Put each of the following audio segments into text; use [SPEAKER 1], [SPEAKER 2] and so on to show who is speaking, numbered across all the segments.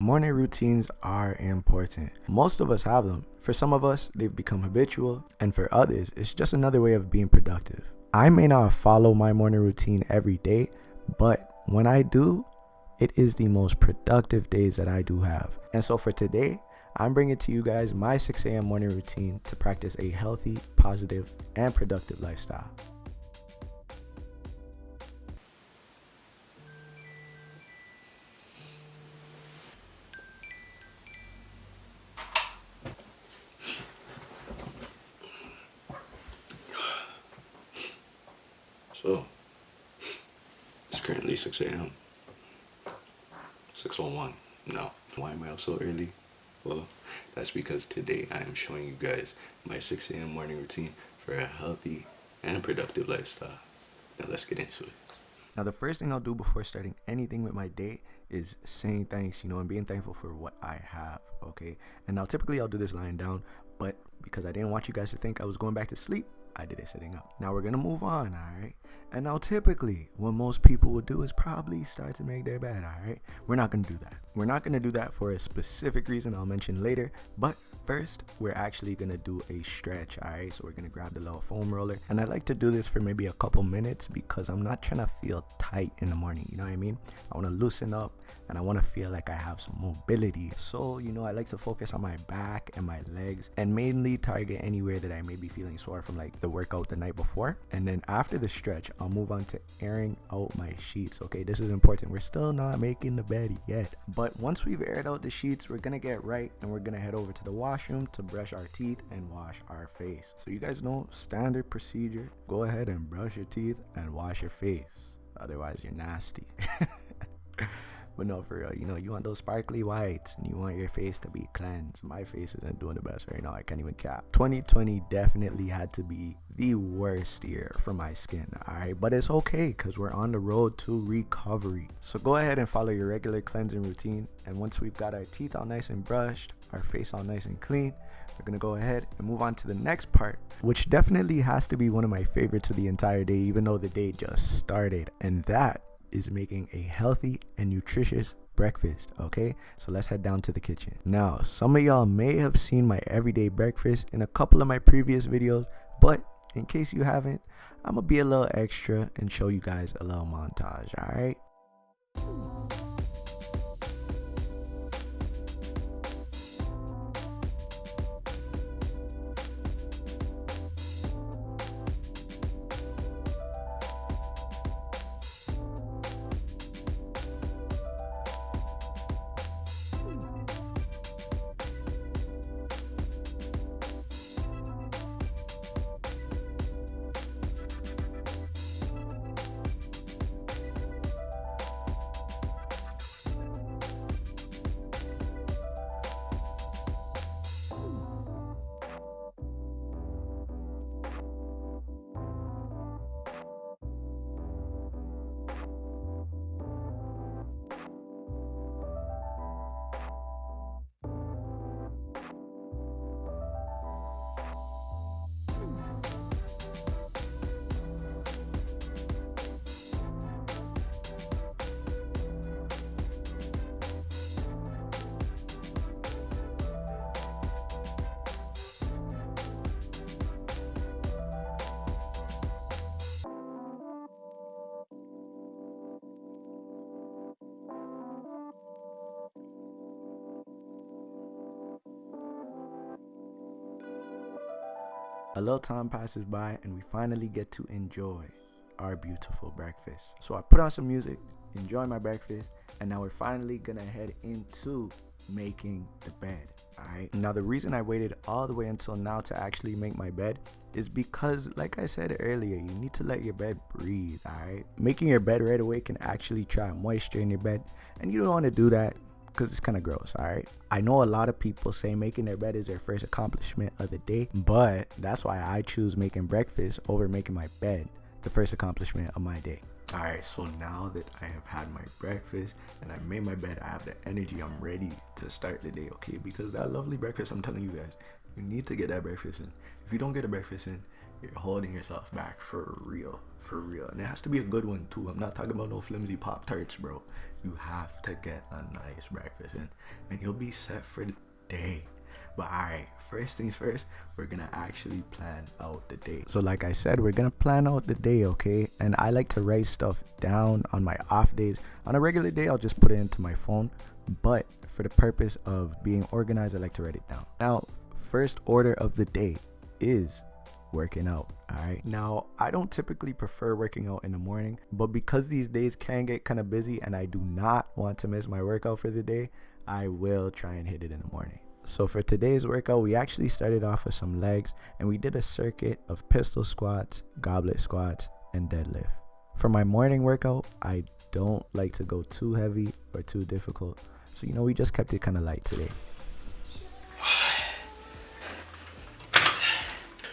[SPEAKER 1] Morning routines are important. Most of us have them. For some of us, they've become habitual, and for others, it's just another way of being productive. I may not follow my morning routine every day, but when I do, it is the most productive days that I do have. And so for today, I'm bringing to you guys my 6 a.m. morning routine to practice a healthy, positive, and productive lifestyle. So, it's currently 6 a.m. 6:01. No. Why am I up so early? Well, that's because today I am showing you guys my 6 a.m. morning routine for a healthy and productive lifestyle. Now let's get into it. Now the first thing I'll do before starting anything with my day is saying thanks, and being thankful for what I have, okay? And now typically I'll do this lying down, but because I didn't want you guys to think I was going back to sleep, I did it sitting up. Now we're gonna move on, all right? And now typically what most people would do is probably start to make their bed, all right? We're not gonna do that. We're not gonna do that for a specific reason I'll mention later, but first, we're actually gonna do a stretch, all right? So we're gonna grab the little foam roller, and I like to do this for maybe a couple minutes because I'm not trying to feel tight in the morning, you know what I mean? I wanna loosen up and I wanna feel like I have some mobility. So, I like to focus on my back and my legs and mainly target anywhere that I may be feeling sore from like the workout the night before. And then after the stretch, I'll move on to airing out my sheets, okay? This is important. We're still not making the bed yet, but once we've aired out the sheets, we're gonna get right and we're gonna head over to the washroom to brush our teeth and wash our face. So you guys know, standard procedure, go ahead and brush your teeth and wash your face, otherwise you're nasty. But no, for real, you want those sparkly whites and you want your face to be cleansed. My face isn't doing the best right now, I can't even cap. 2020 definitely had to be the worst year for my skin, alright? But it's okay because we're on the road to recovery. So go ahead and follow your regular cleansing routine, and once we've got our teeth all nice and brushed, our face all nice and clean, we're gonna go ahead and move on to the next part, which definitely has to be one of my favorites of the entire day, even though the day just started, and that is making a healthy and nutritious breakfast, okay? So let's head down to the kitchen. Now, some of y'all may have seen my everyday breakfast in a couple of my previous videos, but in case you haven't, I'm gonna be a little extra and show you guys a little montage, all right? A little time passes by and we finally get to enjoy our beautiful breakfast. So I put on some music, enjoy my breakfast, and now we're finally gonna head into making the bed. Alright, now the reason I waited all the way until now to actually make my bed is because, like I said earlier, you need to let your bed breathe. Alright, making your bed right away can actually trap moisture in your bed, and you don't want to do that because it's kind of gross. All right, I know a lot of people say making their bed is their first accomplishment of the day, but that's why I choose making breakfast over making my bed the first accomplishment of my day. All right, so now that I have had my breakfast and I made my bed, I have the energy, I'm ready to start the day, okay? Because that lovely breakfast, I'm telling you guys, you need to get that breakfast in. If you don't get a breakfast in, you're holding yourself back for real, for real. And it has to be a good one too. I'm not talking about no flimsy Pop-Tarts, bro. You have to get a nice breakfast in, and you'll be set for the day. But alright, first things first, we're gonna actually plan out the day. So like I said, we're gonna plan out the day, okay? And I like to write stuff down on my off days. On a regular day, I'll just put it into my phone, but for the purpose of being organized, I like to write it down. Now, first order of the day is working out. All right, now I don't typically prefer working out in the morning, but because these days can get kind of busy and I do not want to miss my workout for the day, I will try and hit it in the morning. So for today's workout, we actually started off with some legs, and we did a circuit of pistol squats, goblet squats, and deadlift. For my morning workout, I don't like to go too heavy or too difficult, so we just kept it kind of light today.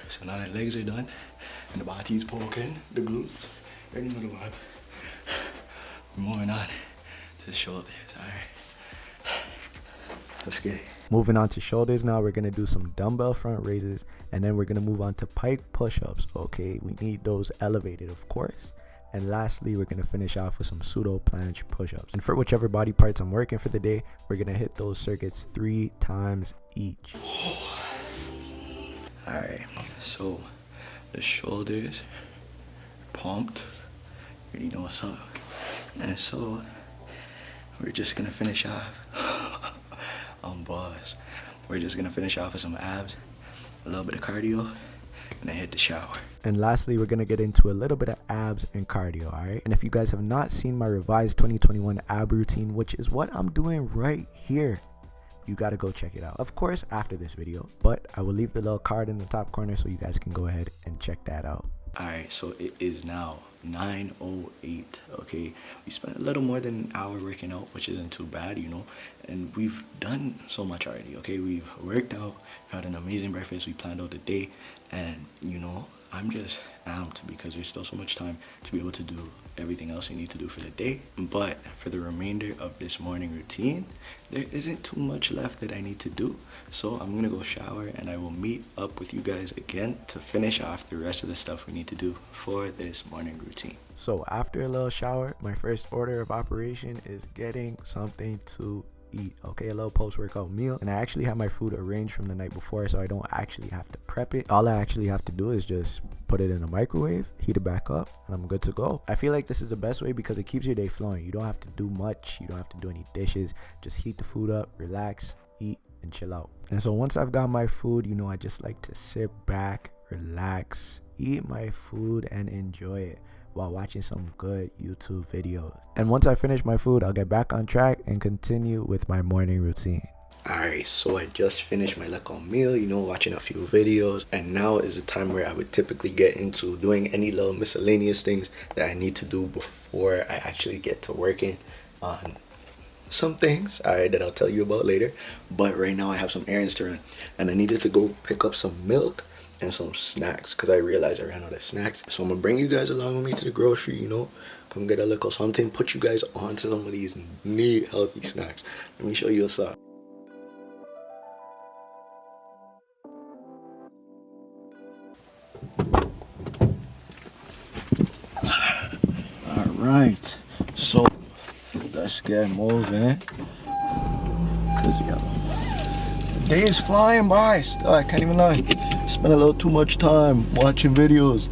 [SPEAKER 1] So now the legs are done and the body's poking, the glutes, and the vibe. We're moving on to the shoulders, alright? Let's get it. Moving on to shoulders now, we're gonna do some dumbbell front raises, and then we're gonna move on to pike push-ups, okay? We need those elevated, of course. And lastly, we're gonna finish off with some pseudo planche push-ups. And for whichever body parts I'm working for the day, we're gonna hit those circuits 3 times each. Alright, so the shoulders pumped, you already know what's up. And so we're just gonna finish off on boss. We're just gonna finish off with some abs, a little bit of cardio, and then hit the shower. And lastly, we're gonna get into a little bit of abs and cardio, alright? And if you guys have not seen my revised 2021 ab routine, which is what I'm doing right here, you gotta go check it out. Of course, after this video, but I will leave the little card in the top corner so you guys can go ahead and check that out. Alright, so it is now 9:08, okay? We spent a little more than an hour working out, which isn't too bad, and we've done so much already, okay? We've worked out, had an amazing breakfast, we planned out the day, and I'm just amped because there's still so much time to be able to do everything else you need to do for the day. But for the remainder of this morning routine, there isn't too much left that I need to do. So I'm gonna go shower and I will meet up with you guys again to finish off the rest of the stuff we need to do for this morning routine. So after a little shower, my first order of operation is getting something to eat, okay? A little post-workout meal, and I actually have my food arranged from the night before, so I don't actually have to prep it. All I actually have to do is just put it in a microwave, heat it back up, and I'm good to go. I feel like this is the best way because it keeps your day flowing. You don't have to do much, you don't have to do any dishes, just heat the food up, relax, eat, and chill out. And so once I've got my food, I just like to sit back, relax, eat my food, and enjoy it while watching some good YouTube videos. And once I finish my food, I'll get back on track and continue with my morning routine. Alright, so I just finished my little meal, watching a few videos, and now is the time where I would typically get into doing any little miscellaneous things that I need to do before I actually get to working on some things, alright, that I'll tell you about later. But right now I have some errands to run, and I needed to go pick up some milk and some snacks because I realized I ran out of snacks. So I'm gonna bring you guys along with me to the grocery, come get a little something, put you guys onto some of these neat healthy snacks. Let me show you what's up. Alright, so let's get moving because the day is flying by still. I can't even lie. Spent a little too much time watching videos.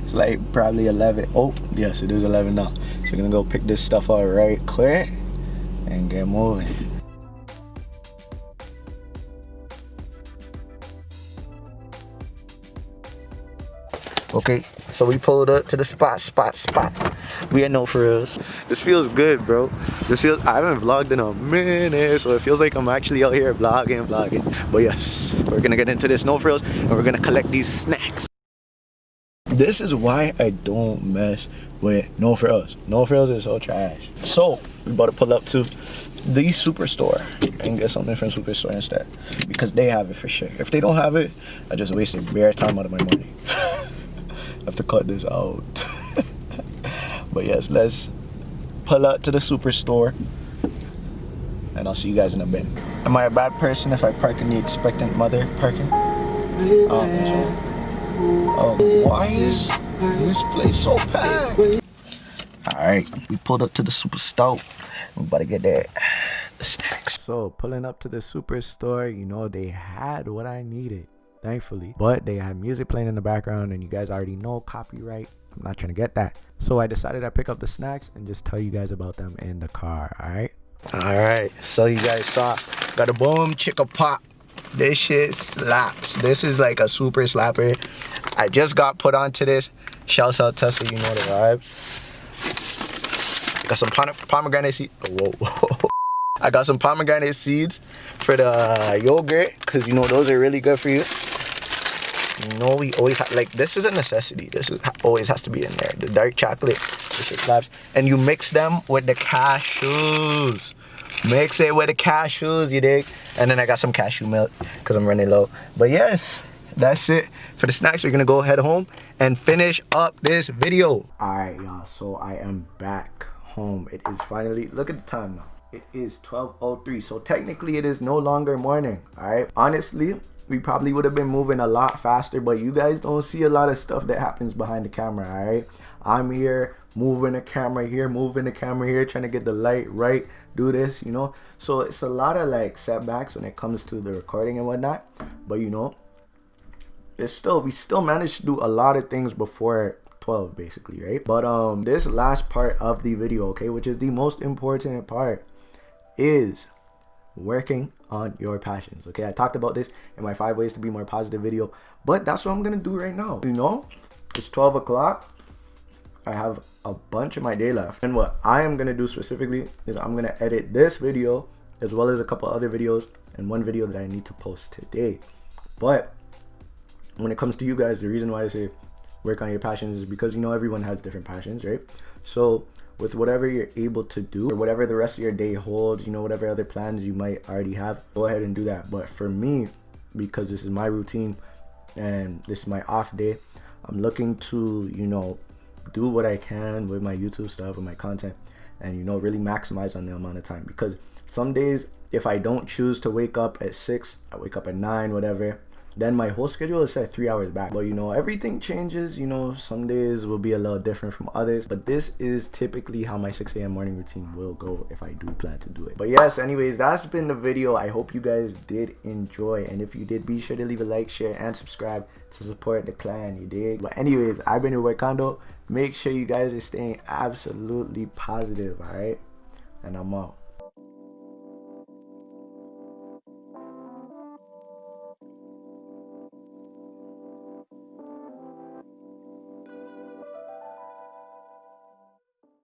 [SPEAKER 1] It's like probably 11. Oh yes, it is 11 now. So we're gonna go pick this stuff up right quick and get moving. Okay, so we pulled up to the spot. We ain't no for reals. This feels good, bro. I haven't vlogged in a minute, so it feels like I'm actually out here vlogging. But yes, we're gonna get into this no frills and we're gonna collect these snacks. This is why I don't mess with no frills. No frills is so trash. So we about to pull up to the Superstore and get something from Superstore instead because they have it for sure. If they don't have it, I just wasted bare time out of my money. I have to cut this out. But yes, let's pull up to the Superstore and I'll see you guys in a bit. Am I a bad person if I park in the expectant mother parking? Oh,
[SPEAKER 2] Why is this place so packed? Alright, we pulled up to the super store. We about to get the snacks.
[SPEAKER 3] So pulling up to the superstore, you know, they had what I needed, thankfully. But they had music playing in the background, and you guys already know copyright. I'm not trying to get that. So I decided I'd pick up the snacks and just tell you guys about them in the car, alright?
[SPEAKER 2] Alright, so you guys saw, got a boom chicka pop. This shit slaps. This is like a super slapper. I just got put onto this. Shouts out Tesla, you know the vibes. Got some pomegranate seeds. Whoa. I got some pomegranate seeds for the yogurt, because you know those are really good for you. You know, we always have, like, this is a necessity. This is always has to be in there. The dark chocolate, this shit slaps. And you mix them with the cashews. Mix it with the cashews, you dig? And then I got some cashew milk because I'm running low. But yes, that's it for the snacks. We're gonna go head home and finish up this video. Alright, y'all, so I am back home. It is finally, look at the time now. It is 12:03, so technically it is no longer morning. Alright, honestly, we probably would have been moving a lot faster, but you guys don't see a lot of stuff that happens behind the camera. Alright, I'm here moving the camera here, moving the camera here, trying to get the light right, do this, you know. So it's a lot of like setbacks when it comes to the recording and whatnot, but you know, it's still, we still managed to do a lot of things before 12 basically, right? But this last part of the video, okay, which is the most important part, is working on your passions. Okay, I talked about this in my 5 ways to be more positive video, but that's what I'm gonna do right now. You know, it's 12 o'clock. I have a bunch of my day left, and what I am gonna do specifically is I'm gonna edit this video as well as a couple other videos and one video that I need to post today. But when it comes to you guys, the reason why I say work on your passions is because, you know, everyone has different passions, right? So with whatever you're able to do, or whatever the rest of your day holds, you know, whatever other plans you might already have, go ahead and do that. But for me, because this is my routine and this is my off day, I'm looking to, you know, do what I can with my YouTube stuff and my content, and, you know, really maximize on the amount of time. Because some days, if I don't choose to wake up at 6, I wake up at 9, whatever, then my whole schedule is set 3 hours back. But, you know, everything changes. You know, some days will be a little different from others, but this is typically how my 6 a.m. morning routine will go if I do plan to do it. But yes, anyways, that's been the video. I hope you guys did enjoy, and if you did, be sure to leave a like, share, and subscribe to support the clan, you dig? But anyways, I've been your boy Condeau. Make sure you guys are staying absolutely positive, all right? And I'm out.